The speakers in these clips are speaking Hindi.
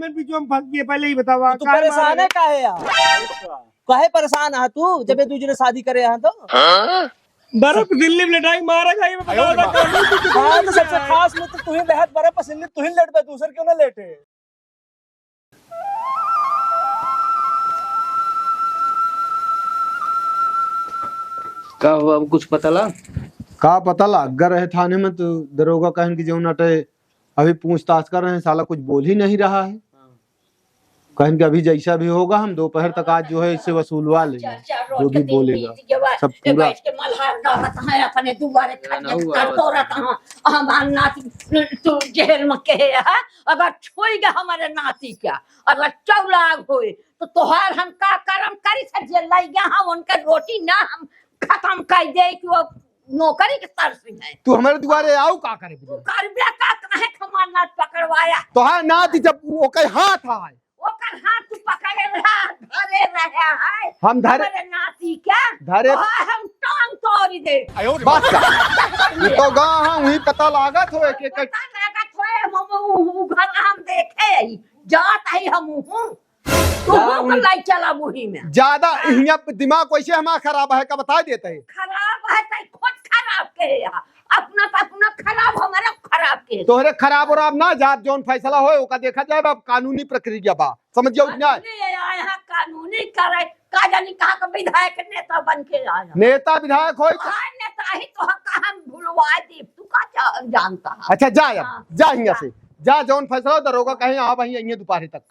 मेरे पीछे हम फंस गए, पहले ही बतावा। तू परेशान है काहे यार? काहे परेशान है तू? जब दूसरे ने शादी करे यहाँ तो बर्फ दिल्ली में लटाई मारा खाई में बताओ ना। हाँ तो सबसे खास में तो तू ही बेहद बर्फ पसंद, तू ही लेट पे, दूसरे क्यों ना लेटे? का हुआ, अब कुछ पता ला? का पता लग रहे थाने में तो दरोगा कहन की जो नटे अभी पूछताछ कर रहे हैं, साला कुछ बोल ही नहीं रहा है। कहन के अभी जैसा भी होगा हम दोपहर तक आज जो है इससे वसूलवा लेंगे, जो भी बोलेगा सब पूरा। अपने दोबारा करतो रहता हूं हमार नाती तू जेल में के है। अगर छोइगा हमारे नाती क्या अगर चौलाग होए तो तोहार हम का करम करी से जेल लाई गया हम उनका रोटी ना हम खत्म कर दे कि वो नौकरी के तरस है। तू हमारे दुआरे आओ का करे? तू कर बिया का कहे हमार नात पकड़वाया तो है नाती जब वो कई हाथ आए ओकर हाथ तू पकड़े रहा धरे रहा है। हम धरे हमारे नाती क्या धरे हम टांग तोड़ दे। बात का तो गा हम ही पता लागत होए के पता लागत होए हम घर हम देखे जात है हम हूं तू को लाई चला मुही में ज्यादा यहाँ दिमाग कैसे हमारा खराब है का बता देते हैं। खराब है तो खुद खराब के अपना खराब हमारा खराब के तोहरे खराब और आप ना जात जोन फैसला होए ओका देखा जाए। अब कानूनी प्रक्रिया बा समझ जाओ ना। यहाँ कानूनी करे का जानी कहा का विधायक नेता बन के आया। नेता विधायक होए नेता ही तो कहा भूलवा दी तू का जानता है। अच्छा जा अब जा यहाँ से जा जोन फैसला दरोगा कहीं आ वहीं आइए दोपहर तक।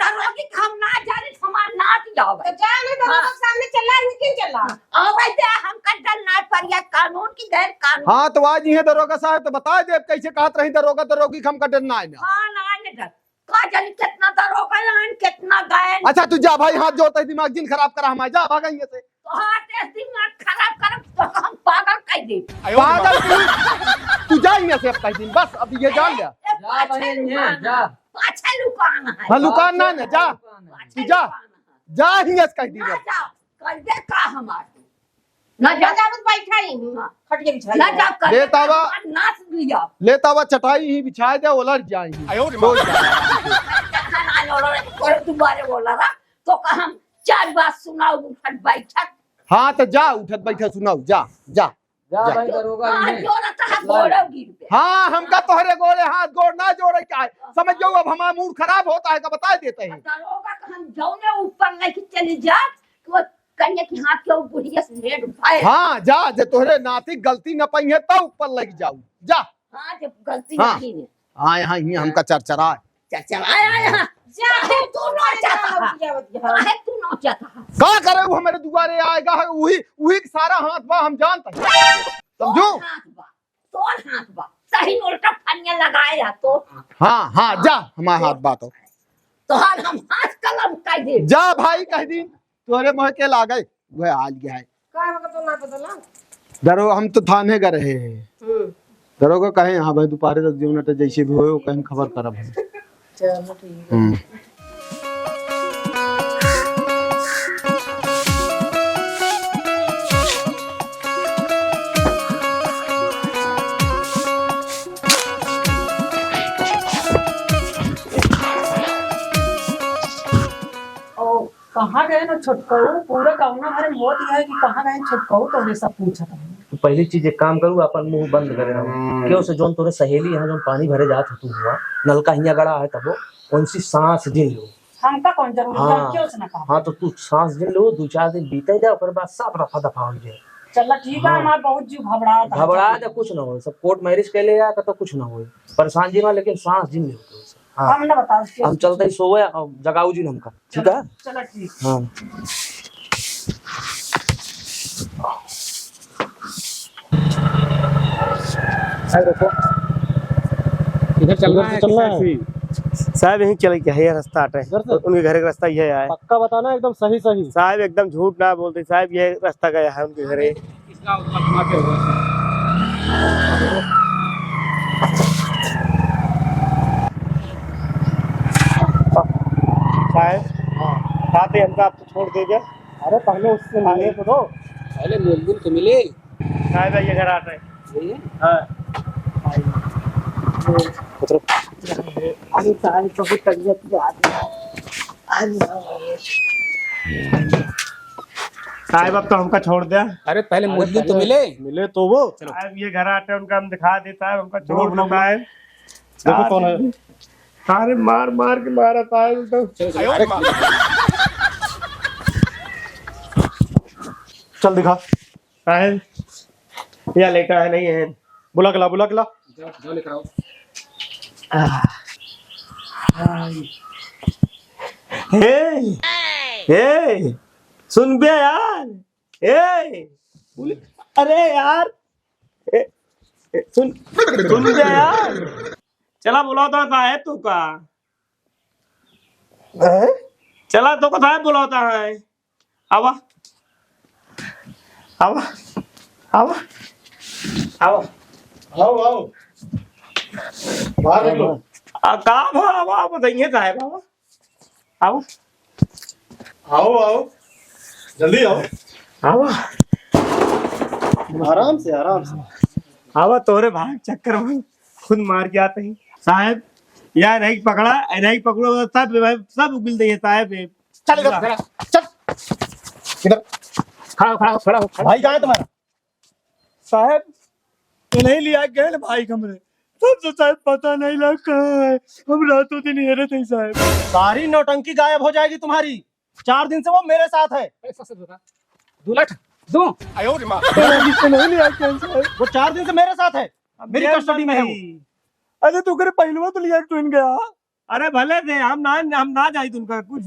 दरोगी हम ना जाने हमार नात जावे तो जा ना दरोगा सामने चला क्यों चला आवे दे हम कंट्रोल ना पर या कानून की गैर कानून। हाँ तो आज ये दरोगा साहब तो बता दे कैसे कहत रही दरोगा दरोगी हम का डरना है ना। हां ना ने डर का जानी कितना दरोगा लाइन कितना गए। अच्छा तू जा भाई हाथ जोड़ता है दिमाग जिन खराब करा हम जा भाग यहाँ से। तो हाथ दिमाग खराब कर तो हम पागल कह दे। पागल तू जा यहाँ से अब कहीं दिन बस अब ये जान लिया। जा बहन जा पाछे लुकान है। हाँ लुकान ना ना जा तू जा जा यहाँ से कहीं दिन जा कर दे का हमार ना जा जा बैठा ही खटिया बिछा ना जा कर लेता वा नाच लिया लेता वा चटाई ही बिछा दे उलट जाएंगे। दोबारा बोला रहा तो हम चार बात सुनाओ उठत बैठक। हाँ तो जा उठत बैठा सुनाओ जा जा जा भाई दरोगा हाँ हमका तोहरे गोरे हाथ गोड़ ना जोड़े क्या है समझ जाओ। अब हमारा मूड खराब होता है का बता देते हैं। हम जौने ऊपर लेके चली जा तो कन्या की हाथ के बुढ़िया से ढेर उठाए। हाँ जा जे तोहरे नाती गलती न पई है तब ऊपर लग जाऊ जा। हाँ जब गलती हाँ। नहीं है हाँ यहाँ ही हमका चरचरा चरचराया यहाँ जा तू नोचता है तू नोचता है का करे वो हमारे दुआरे आएगा है वही वही सारा हाथ बा हम जानते हैं समझो। तो हाथ बा सही उल्टा फनिया लगाया तो हाँ हाँ जा हमारा हाथ बात हो तो हम हाथ कलम कर दे जा भाई कह दिन तोरे मोह के ला गए वह आज गया है का तो ना पता दरो हम तो थाने गए रहे हैं दरोगा कहे हाँ भाई दोपहर तक जो नट जैसे भी हो कहीं खबर करब है। चलो ठीक है। कहाँ गए ना छोटकऊ पूरा कौना हरे मोत है कि कहाँ गए छोटकऊ तो ये सब पूछा था। तो पहली चीज एक काम करू अपन मुंह बंद करे क्यों से जोन तोरे सहेली है जोन पानी भरे जात हो तू हुआ नलका हिया गड़ा है तब कौन सी सांस गिन लो हमका कौन जरूरी हाँ, क्यों से ना कहा। हाँ तो तू सांस गिन लो 2-4 दिन बीते जाए फिर बाद सब रफा दफा हो जाए। चल ठीक है हमारा बहुत जीव घबरा जा कुछ ना हो सब कोर्ट मैरिज के ले तो कुछ ना हो परेशान जी ना लेकिन सांस गिन लो। हाँ हम ना बताओ हम चलते ही सोए जगाऊ जी हमका ठीक है। चलो ठीक हाँ इधर चलना है साहब यहीं चल के है रास्ता हटे उनके घर का रास्ता ये है। पक्का बताना एकदम सही सही साहब एकदम झूठ ना बोलते साहब ये रास्ता गया है उनके घरे। साहब हमका आपको छोड़ देगा। अरे पहले उससे मिले तो दो पहले मिल तो मिले साहब ये घर आ रहे हैं। हाँ अरे साहब बहुत तबीयत खराब है। साहब अब तो हमका छोड़ दिया। अरे पहले मुल्जिम तो मिले। मिले तो वो साहब ये घर आते उनका हम दिखा देता है, हमका छोड़ देता है। देखो कौन है। सारे मार मार के मारा साहब तो। चल दिखा। साहब या लेटा है नहीं है, बुला के ला, बुला के ला। जाओ लेकर आओ। हे सुन बे यार, अरे यार सुन बे यार, चला बुलाता साहेब तू का, चला तो साहेब बुलाता है। आवा आवा आवा आवा आओ आओ बाहर निकलो। का आवा बताइए साहेब, आवा आवा आओ आओ जल्दी आओ। आवा आराम से आराम से। आवा तोरे भाग चक्कर में खुद मार के आते ही साहब। यार नहीं पकड़ा, नहीं पकड़ो सब उगल दिए साहब। चल इधर, चल इधर। खड़ा हो। भाई कहाँ है तुम्हारा? साहब तो नहीं लिया गए ना भाई कमरे, तब तो साहब पता नहीं लगा कहाँ है। हम रातों दिन ये रहते हैं साहब। सारी नौटंकी गायब हो जाएगी तुम्हारी। 4 दिन से वो मेरे साथ है। 2 लाख दो। तो नहीं लिया गए साहब, वो 4 दिन से मेरे साथ है, मेरी कस्टडी में है वो। अरे तू करे पहलुआ तो लिया ट्विन गया। अरे भले थे हम ना जाए तुमका कुछ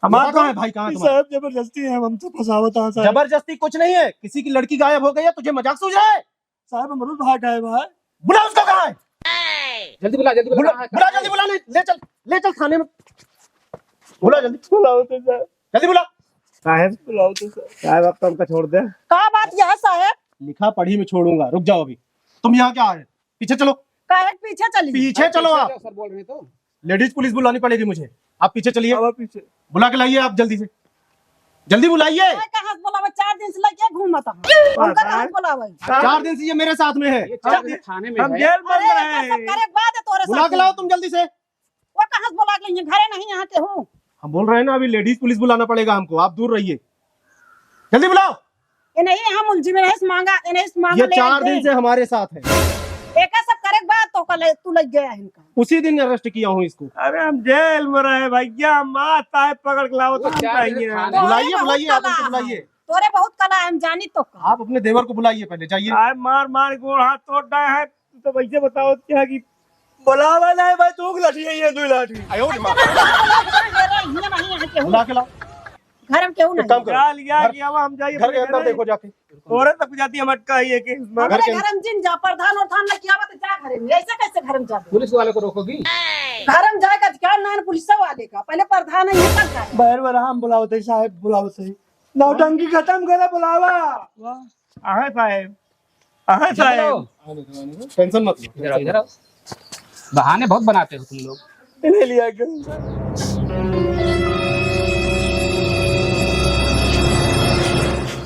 हमारा कहाँ है भाई? कहाँ तुम्हारा? साहब जबरदस्ती है, हम तो फंसावत है साहब। जबरदस्ती कुछ नहीं है। किसी की लड़की गायब हो गई है, तुझे मजाक सूझ रहा है? साहब अमरुद भाग आए भाई। बुला उसको। कहाँ है? जल्दी बुला बुला जल्दी बुला। नहीं ले चल थाने में। बुला जल्दी, बुलाओ तो साहब, जल्दी बुला। साहब बुलाओ तो साहब। अब तो हमका छोड़ दे। का बात यह साहब? लिखा पढ़ी में छोड़ूंगा। रुक जाओ अभी। तुम यहाँ क्या आए? पीछे चलो, काहे पीछे चली? पीछे चलो। आप सर बोल रहे तो। लेडीज पुलिस बुलानी पड़ेगी मुझे। आप पीछे चलिए, अब पीछे बुला के लाइए। आप जल्दी से जल्दी बुलाइए। कहाँ बुलावे? 4 दिन से लगे घूमता उनका कहाँ बुलावे? 4 दिन से ये मेरे साथ में है। ये 4 दिन थाने में हम है। जेल बंद अरे रहे ऐसा करे बाद है तोरे बुला साथ। के लाओ तुम जल्दी से। वो कहाँ बुला के लिए? घरे नहीं यहाँ के हूँ। हम बोल रहे हैं ना, अभी लेडीज पुलिस बुलाना पड़ेगा हमको। आप दूर रहिए, जल्दी बुलाओ। ये नहीं यहाँ मुलजिम में नहीं मांगा, ये नहीं मांगा। ये 4 दिन से हमारे साथ है। एक सब करे बाद तो कल तू लग गया इनका। उसी दिन अरेस्ट किया हूँ इसको। अरे हम जेल में रहे भैया, माँ साहब पकड़ के लाओ तो हम चाहिए। बुलाइए बुलाइए, आप उनको बुलाइए। तोरे बहुत कला है, हम जानी तो का। आप अपने देवर को बुलाइए पहले, जाइए। साहब मार मार गोड़ हाथ तोड़ रहा है, तो वैसे बताओ क्या कि बुलावा नहीं भाई, तू लाठी है ये 2 लाठी। बुला के लाओ। घर में क्यों नहीं? काम करो, क्या लिया कि अब हम जाइए घर के अंदर देखो जाके। औरत तक जाती है मटका ये कि हमारे घर में जिन जा प्रधान और थान ने किया बात जा घरे में ऐसे कैसे घर में जा? पुलिस वाले को रोकोगी? घर में जाएगा क्या? नान पुलिस वाले का पहले प्रधान है ये कर का। बाहर बाहर हम बुलावते साहब, बुलाओ सही। नौटंकी खत्म करे बुलावा। आहा साहब, आहा साहब, टेंशन मत लो। इधर आओ, इधर आओ। बहाने बहुत बनाते हो तुम लोग। इन्हें लिया गया।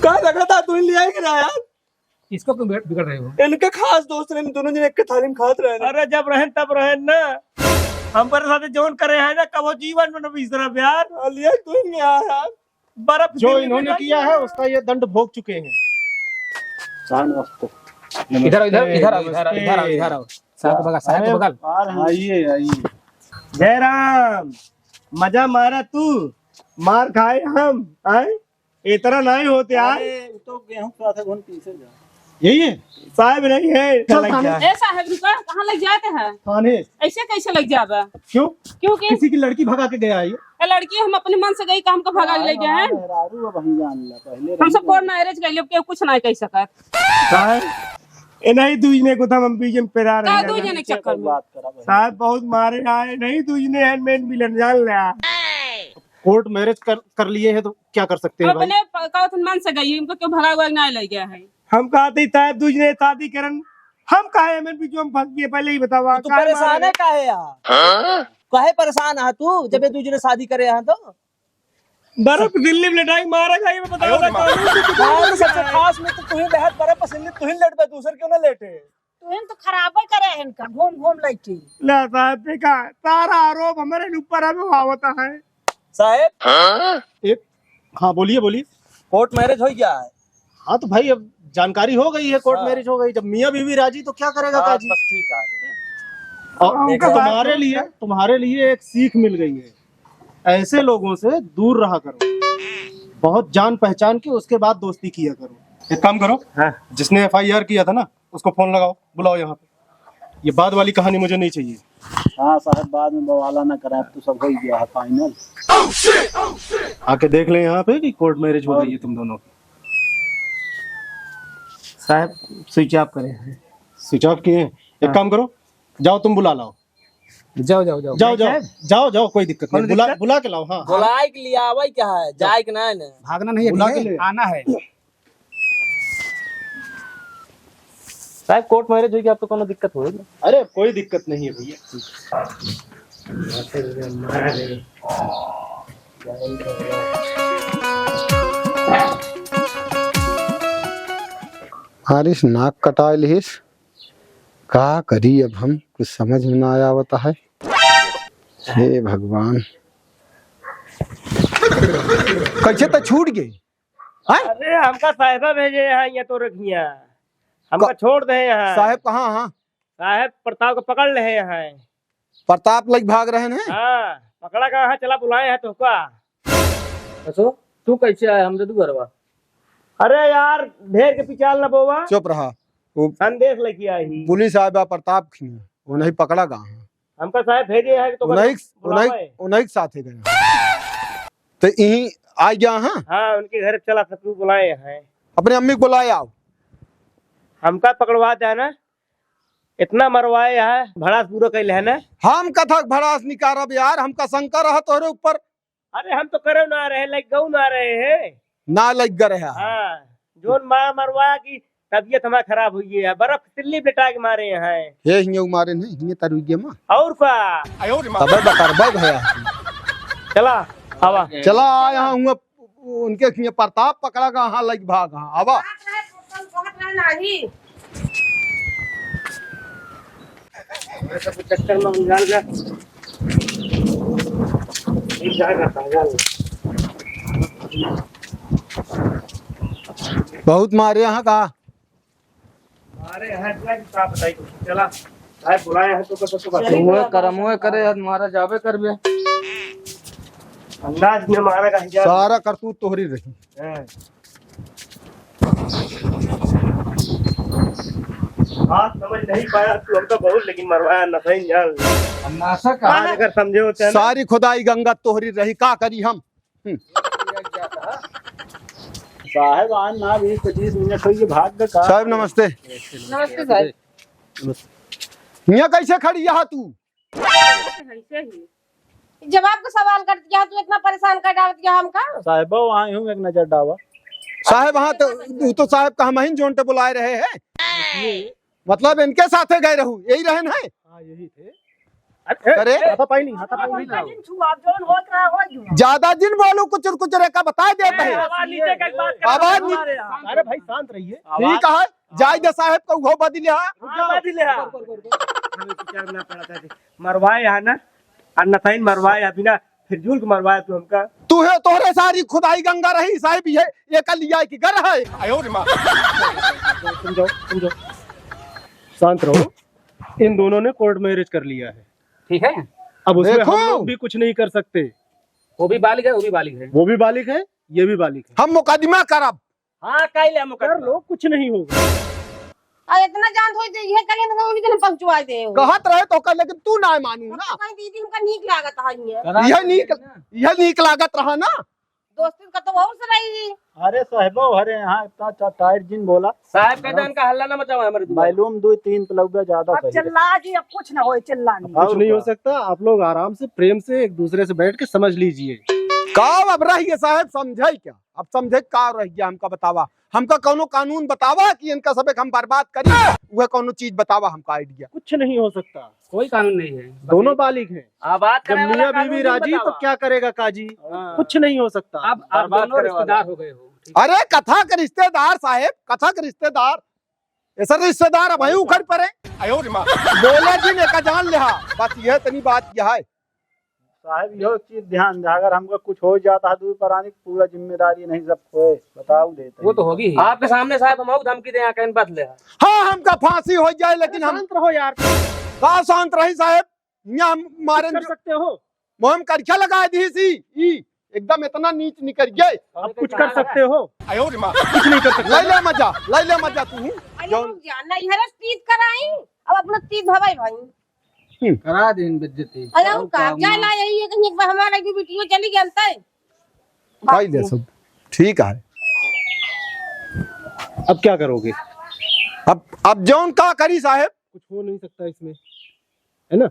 क्या लगा था तू लिया ही ना यार? इसको क्यों बिगड़ रहे हो? इनके खास दोस्त ने दोनों जने एक के थाली में खात रहे। अरे जब रहन तब रहन ना, हम पर साथ जोन करे हैं ना, कबो जीवन में इस तरह यार लिया तू ही गया यार। बर्फ जो इन्होंने किया है उसका ये दंड भोग चुके हैं। इधर इधर इधर आओ, इधर आओ, इधर आओ, इधर आओ। साहब के बगल, साहब के बगल। आइए आइए। जय राम, मजा मारा तू, मार खाए हम आए, इतना नहीं होते आए। तो गेहूं का था पीछे जा। यही है साहब नहीं है। चल थाने। ए साहब रुका, कहाँ लग जाते हैं? थाने ऐसे कैसे लग जाबा? क्यों? क्योंकि किसी की लड़की भगा के गया है ये। ये लड़की हम अपने मन से गई, काम का भगा ले गए हैं। हम सब कोर्ट मैरिज कर लिए, कुछ नहीं कह सकत। ए नहीं दूजने को था हम बीच में पेरा का रहे दो हैं। जने के चक्कर में साहब बहुत मारे आए, नहीं दूजने हैंडमेड मिलन जान लिया। कोर्ट मैरिज कर लिए है तो क्या कर सकते हैं भाई? अपने का मन से गई, इनको क्यों भगा हुआ नहीं ले गया है? हम कहते साहब दूजने शादी करन, हम काहे में बीच में फंस गए, पहले ही बतावा। तू परेशान है काहे यार? काहे परेशान है तू? जब ये दूसरे शादी करे हैं तो बर्फ दिल्ली में लड़ाई मारा गई मैं बताओ। सबसे खास में तो तुम्हें बेहद बड़ा पसंद, तू ही लेट पे दूसरे क्यों ना लेटे? तुम तो खराब ही करे हैं इनका घूम घूम लेती। ला साहब देखा सारा आरोप हमारे ऊपर है वो होता है। साहब एक हाँ बोलिए बोलिए। कोर्ट मैरिज हो गया है। हाँ तो भाई अब जानकारी हो गई है, कोर्ट मैरिज हो गई, जब मियाँ बीवी राजी तो क्या करेगा हाँ, काजी। बस ठीक है। और तुम्हारे लिए एक सीख मिल गई है, ऐसे लोगों से दूर रहा करो, बहुत जान पहचान के उसके बाद दोस्ती किया करो। एक काम करो, जिसने FIR किया था ना उसको फोन लगाओ, बुलाओ यहाँ पे। ये बाद वाली कहानी मुझे नहीं चाहिए। हाँ साहब बाद में बवाला ना करें, अब तो सब हो ही गया है फाइनल। आके देख लें यहाँ पे कि कोर्ट मैरिज हो गई है तुम दोनों की। साहब स्विच ऑफ करें। स्विच ऑफ किए? एक काम करो, जाओ तुम बुला लाओ। जाओ जाओ जाओ जाओ जाओ जाओ जाओ, कोई दिक्कत नहीं, बुला के लाओ। हाँ बुलाए के लिए आवे क्या है, जाए कि नहीं? भागना नहीं बुला के है, ले। आना है। साहब कोर्ट मैरिज होगी, आपको कोनो दिक्कत होगी? अरे कोई दिक्कत नहीं है भैया। हारिस नाक कटा लिहिस, का करी अब हम कुछ समझ में ना आवता है। हे भगवान कैसे तो छूट गई। अरे हमका साहिबा भेजे यहाँ, ये तो रखिया हमका छोड़ दे यहाँ। साहब कहाँ? हाँ साहब प्रताप को पकड़ ले यहाँ। प्रताप लग भाग रहे हैं। हाँ पकड़ा कहाँ, चला बुलाए हैं तो का। अच्छा तू कैसे आया हमसे तू घरवा? अरे यार ढेर के पिछाल न बोवा, चुप रहा, वो संदेश लेके आई। पुलिस आया प्रताप खिया, वो नहीं पकड़ा गा। हमका साहब भेजे है तो उन्हीं के साथ ही गया तो यही आ गया। हाँ उनके घर चला सतू बुलाए हैं। अपने अम्मी को बुलाए आओ। हमका पकड़वा दे ना, इतना मरवाए है, भड़ास पूरा कैले है ना। हम कथक भड़ास निकारब यार, हमका शंका रहा तोहरे ऊपर। अरे हम तो करे ना रहे, लाइक गऊ ना रहे हैं ना लग गए है। हाँ जोन माँ मरवाया की तबीयत हमारा खराब हुई है, बर्फ तिल्ली बिटा के मारे हैं। ये हिये मारे नहीं, हिये तरुगे मां और का तबे बकरबे भैया। चला आवा, चला आया हूँ उनके खिये प्रताप पकड़ा गा। हाँ लग भाग। हाँ आवा चक्कर में जाल जा बहुत मारे यहाँ का। अरे बताइए चला साहब बुलाए हैं तो करम हुए करे हमारा जावे कर बे। अंदाज में मारा का हिजाब सारा करतूत तोहरी रही। बात समझ नहीं पाया तू, हमको बहुत लेकिन मरवाया न सही जाल। आज अगर समझे होते हैं सारी खुदाई गंगा तोहरी रही, का करी हम। साहब आज ना 20-25 मिनट हुई भाग का। साहब नमस्ते। नमस्ते साहब। यहाँ कैसे खड़ी यहाँ तू? जब आपको सवाल कर दिया तू इतना परेशान कर डाल दिया हमका। साहब वहाँ हूँ, एक नजर डावा। साहब हाँ तो साहब का हम ही जोनते बुलाए रहे हैं, मतलब इनके साथे गए रहू, यही रहन है। हाँ यही थे। करे हाथापाई नहीं। ज्यादा जिन बोलू कुचर कुचर का बताए देते हैं। आवाज नहीं। अरे भाई शांत रहिए। ठीक है जाय दे साहब को घो बदले। मरवाए है ना, अन्नताइन मरवाए है, बिना फिर झूल के मरवाया तू हमका। तू है तोहरे सारी खुदाई गंगा रही साहब, ये कल लिया की घर है। तुम जाओ शांत रहो। इन दोनों ने कोर्ट मैरिज कर लिया है, ठीक है। अब उसमें देखो। हम लोग भी कुछ नहीं कर सकते। वो भी बालिग है, वो भी बालिग है। वो भी बालिग है, ये भी बालिग है। हम मुकदमा करब। हाँ कैले कर लो, कुछ नहीं होगा। इतना जान थोड़ी दे ये करेंगे तो वो भी दिन पहुंचवा दे। कहत रहे तो कर, लेकिन तू ना मानू ना। कहीं दीदी हमका नीक लागत है यह नीक लागत रहा ना। दोस्ती का तो बहुत रही। अरे साहब अरे यहाँ इतना टाइट जिन बोला। साहब कहते हैं हल्ला ना मचाओ हमारे। मालूम 2-3 पलौगा ज्यादा अब चिल्ला जी, अब कुछ ना हो, चिल्ला नहीं। कुछ नहीं हो सकता। आप लोग आराम से प्रेम से एक दूसरे से बैठ के समझ लीजिए। का अब रहिए साहब, समझे क्या? अब समझे का रह गया हमका बतावा। हमका कोनो कानून बतावा कि इनका सबक हम बर्बाद करी, वह कोनो चीज बतावा हमका आइडिया। कुछ नहीं हो सकता, कोई कानून नहीं है। दोनों बालिग हैं। आबाद जब मियाँ बीवी राजी तो क्या करेगा काजी? कुछ नहीं हो सकता। अब आप दोनों रिश्तेदार हो गए हो। अरे कथा के रिश्तेदार साहब, कथा के रिश्तेदार। ऐसा रिश्तेदार भाई उखड़ पड़े बोले जी ने का जान लिया बस यह तनी बात यह है। साहब यो चीज ध्यान दे, अगर हमको कुछ हो जाता है दूर पर आने की पूरा जिम्मेदारी नहीं सब खोए बताओ देते। वो तो होगी ही। आपके सामने साहब हम धमकी दे कहीं बदले। हाँ हमका फांसी हो जाए लेकिन हम शांत रहो यार। कहा शांत रही साहब, यहाँ मारे कर सकते हो, मोहम करखा लगा दी सी एकदम इतना नीच निकल गए। अब कुछ कर सकते हो? कुछ नहीं कर सकते। ले ले मजा तू जानना इधर तीज कराई अब अपना तीज भवाई भाई करा दिन बेइज्जती। अरे वो का क्या ला यही है कि हमारा की वीडियो चली गया है भाई दे सब ठीक है। अब क्या करोगे? अब जौन का करी साहब कुछ हो नहीं सकता इसमें, है ना।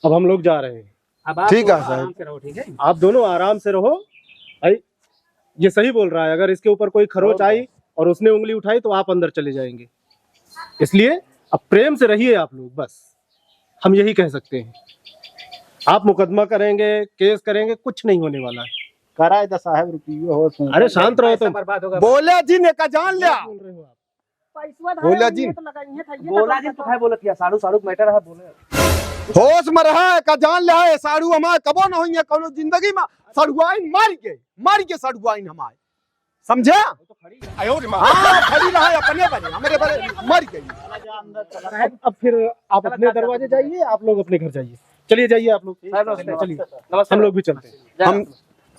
अब हम लोग जा रहे हैं। अब ठीक है आराम से रहो, ठीक है। आप दोनों आराम से रहो। भाई ये सही बोल रहा है, अगर इसके ऊपर कोई खरोच आई और उसने उंगली उठाई तो आप अंदर चले जाएंगे। इसलिए अब प्रेम से रहिए आप लोग, बस हम यही कह सकते हैं। आप मुकदमा करेंगे, केस करेंगे, कुछ नहीं होने वाला है। कराए 10,000 रुपये हो। अरे शांत रहो तुम। बर्बाद होगा। बोले जी ने का जान लिया बोल रहे हो आप? बोला जी बोला जी तो है बोला किया साड़ू साड़ू मैटर है बोले। होश में रहा का जान लिया है साड़ू हमारे कबो न होइए कोनो जिंदगी में सड़ुआइन मार के सड़ुआइन हमारे समझे। हाँ खड़ी रहा अपने बने हमारे बने मर गई। अब फिर आप अपने दरवाजे जाइए, आप लोग अपने घर जाइए। चलिए जाइए आप लोग, चलिए हम लोग भी चलते हैं। हम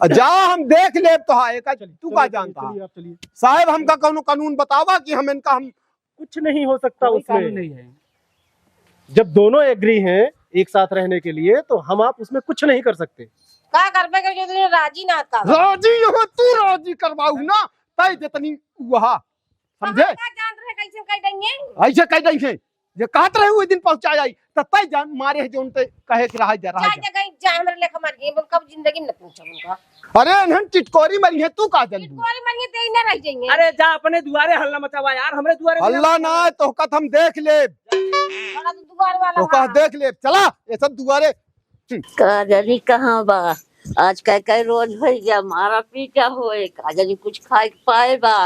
हम देख ले तो हाँ तू का जानता चलिए आप चलिए। साहब हमका कोनो कानून बतावा कि हम इनका हम कुछ नहीं हो सकता उसमें। नहीं है। जब दोनों एग्री हैं एक साथ रहने के लिए तो हम आप उसमें कुछ नहीं कर सकते। का करबे के जो राजी ना का राजी हो तू राजी करवाऊ ना तय जितनी वहा समझे। जान रहे कैसे कह देंगे ऐसे कह देंगे जे कहत रहे हुए दिन पहुंचा जाई त तय जान मारे जो उनते कहे कि रहा जा कहीं जा हमरे लेखा मर गए बोल कब जिंदगी में न पूछो उनका। अरे नन चिटकोरी मरी है तू का जल्दी कोरी मरिए ते न रह जाएंगे। अरे जा अपने दुआरे हल्ला मचावा यार, हमरे दुआरे अल्लाह ना तो कत हम देख ले बड़ा तो दुआर वाला तो कह देख ले चला ये सब दुआरे काजरी कहाँ बा आज कई रोज भई गया मारा पीटा होए काजरी कुछ खाए पाए बा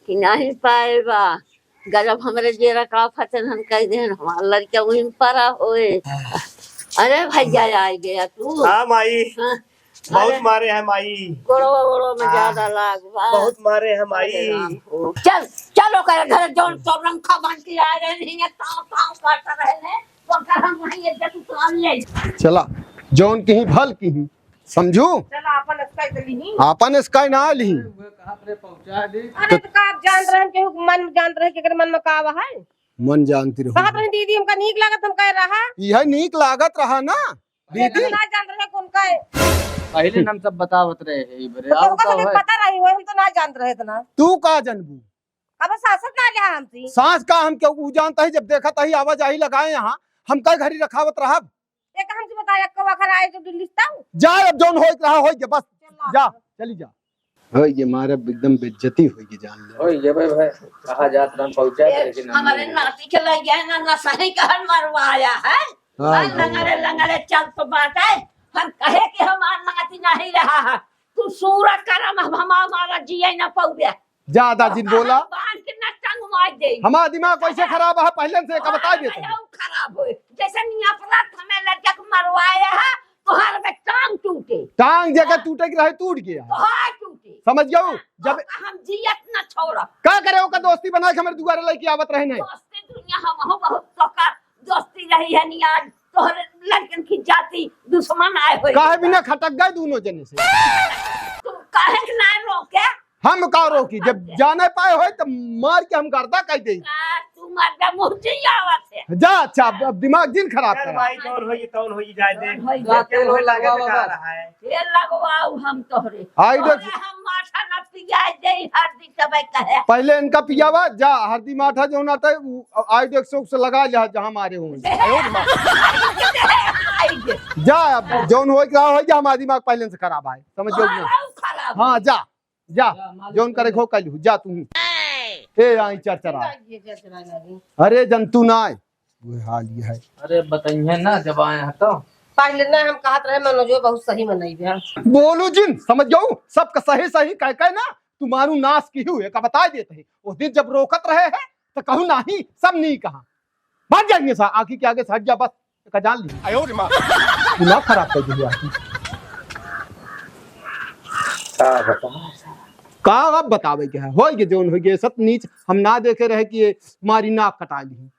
कि नहीं पाए बा गजब हमरे जेरा का फतन हम कह दे हमारा लड़का वहीं परा होए। अरे भैया आ गया तू। हाँ माई हाँ, बहुत मारे हैं माई, गोड़ो में ज्यादा लाग बा बहुत मारे हैं माई। चल चलो कर घर जोन तो रंखा बन के आ रहे नहीं है ताव ताव करता रहे तो कर हम वहीं इज्जत उतार ले। चला जौन की भल की समझू चल अपन स्काई दली ही अपन स्काई ना ली अरे तो का आप जान रहे हैं कि मन जान रहे कि मन में का है मन जानती रहो कहा दीदी हमका नीक लागत हम कह रहा यह नीक लागत रहा ना दीदी ना जान रहे कौन का है पहले हम सब बतावत रहे हैं बरे तो आओ हमका का तो है पता नहीं हुआ हम तो ना जान रहे थे ना। तू का जनबू अब सासत ना लिया हमसी सांस का हम क्यों जानता है जब देखा तही आवाजाही लगाए यहाँ हम कई घड़ी रखावत रहा एक हमसे बताया कब आखिर आए जो दिल्ली से जा अब जौन हो रहा हो बस जा चली जा। हो ये मारे एकदम बेइज्जती होगी जान ले। ओए ये भाई कहा जात हम पहुंचा लेकिन हमारे नाती के लग गया ना ना सही कहन मरवाया है लंगड़े लंगड़े चल तो बात है हम कहे कि हमारा नाती नहीं रहा है तू सूरत करम हमारा जिया ना पौबे ज्यादा जिन बोला बांध के ना टंग मार दे हमारा दिमाग कैसे खराब है पहले से का बता देते हैं। खराब हो जैसे निया अपराध हमें लड़का को मरवाया है तो हर में टांग टूटे टांग जगह टूटे की रहे टूट गया तो हाथ टूटे समझ गयो जब हम जियत ना छोड़ा का करे ओका दोस्ती बना के हमारे दुआरे लेके आवत रहे नहीं दोस्ती दुनिया हम हो बहुत सोका दोस्ती रही है नियाज तोहरे लड़कन की जाति दुश्मन आए हुए काहे बिना खटक गए दोनों जने से तुम काहे के ना रोके हम का रोकी जब जाने पाए हो तो मार के हम गर्दा कह दे तू मर्दा मुझे आवत है जा अच्छा अब दिमाग दिन खराब चल कर भाई जौन होई तौन होई जाए दे तेल हो लगा लगा रहा है ये लगवाओ हम तोहरे आई देख तोहरे हम माथा न पिया दे हर दिन सब कहे पहले इनका पियावा जा हरदी माठा जो ना था आई देख से लगा जा जहां मारे होंगे जा अब जौन हो रहा हो जा हमारा दिमाग पहले से खराब है समझ गयो ना खराब हां जा जा जौन करे खो कल जा तू ए आई चरचरा अरे जंतु ना आए वो हाल ये है। अरे बताइए ना जब आए हैं तो पहले ना हम कहत रहे मनोजो बहुत सही मनाई दिया बोलू जिन समझ जाऊ सबका सही सही कह ना तुम्हारू नाश की हुए का बता देते हैं उस दिन जब रोकत रहे हैं तो कहूँ नहीं सब नहीं कहा बात जाएंगे सा आखिर के आगे सट जा बस का जान ली दिमाग खराब कर दिया का अब बतावे के है हो गए जोन हो गए सत नीच हम ना देखे रहे कि ये मारी नाक कटा ली